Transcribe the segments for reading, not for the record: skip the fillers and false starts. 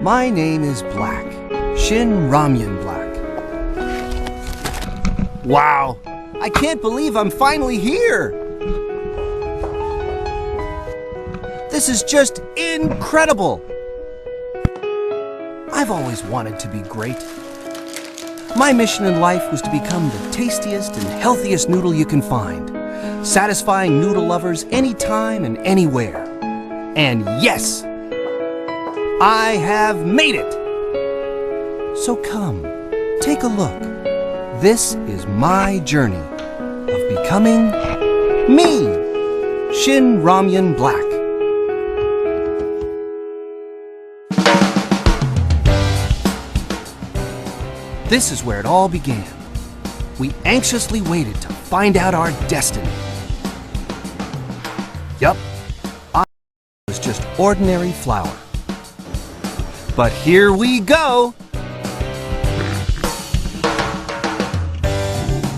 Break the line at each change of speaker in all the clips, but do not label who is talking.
My name is Black. Shin Ramyun Black. Wow! I can't believe I'm finally here! This is just incredible! I've always wanted to be great. My mission in life was to become the tastiest and healthiest noodle you can find, satisfying noodle lovers anytime and anywhere. And yes, I have made it! So come, take a look. This is my journey of becoming me, Shin Ramyun Black. This is where it all began. We anxiously waited to find out our destiny. Yup, I was just ordinary flour. But here we go!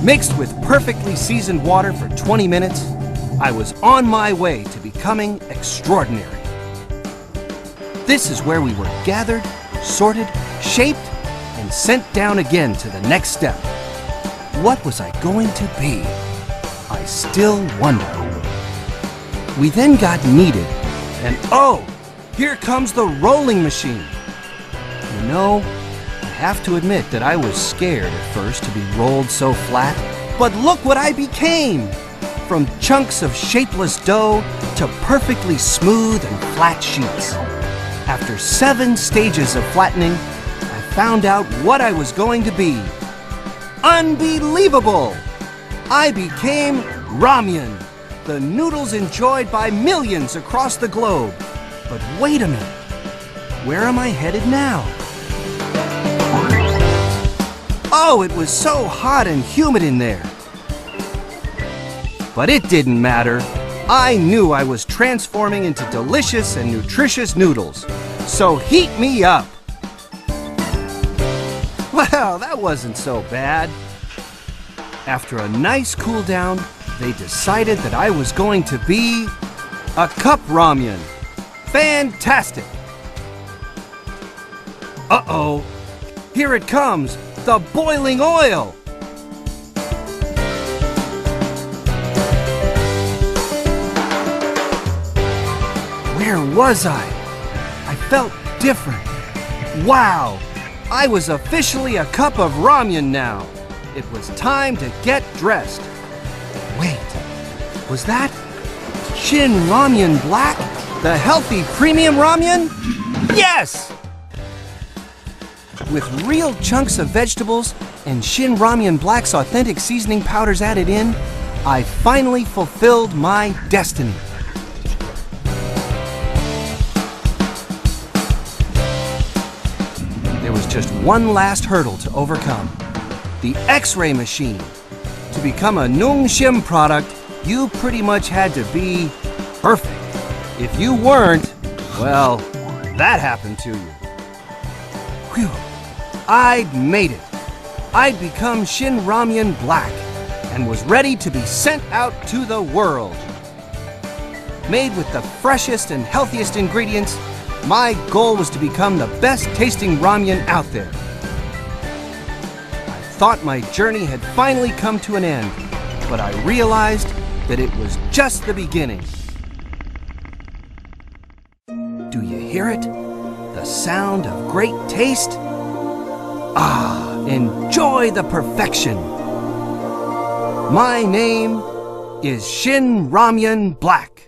Mixed with perfectly seasoned water for 20 minutes, I was on my way to becoming extraordinary. This is where we were gathered, sorted, shaped, and sent down again to the next step. What was I going to be? I still wonder. We then got kneaded, and oh, here comes the rolling machine. You know, I have to admit that I was scared at first to be rolled so flat, but look what I became! From chunks of shapeless dough to perfectly smooth and flat sheets. After 7 stages of flattening, I found out what I was going to be. Unbelievable! I became ramyun, the noodles enjoyed by millions across the globe. But wait a minute, where am I headed now? Oh, it was so hot and humid in there. But it didn't matter. I knew I was transforming into delicious and nutritious noodles. So heat me up. Well, that wasn't so bad. After a nice cool down, they decided that I was going to be a cup ramyun. Fantastic! Uh-oh, here it comes, the boiling oil! Where was I? I felt different. Wow! I was officially a cup of ramyun now. It was time to get dressed. Wait, was that Shin Ramyun Black? The healthy premium ramyun? Yes! With real chunks of vegetables and Shin Ramyun Black's authentic seasoning powders added in, I finally fulfilled my destiny. There was just one last hurdle to overcome. The X-ray machine. To become a Nongshim product, you pretty much had to be perfect. If you weren't, well, that happened to you. Whew, I'd made it. I'd become Shin Ramyun Black and was ready to be sent out to the world. Made with the freshest and healthiest ingredients, my goal was to become the best tasting ramyun out there. I thought my journey had finally come to an end, but I realized that it was just the beginning. Do you hear it? The sound of great taste? Ah, enjoy the perfection. My name is Shin Ramyun Black.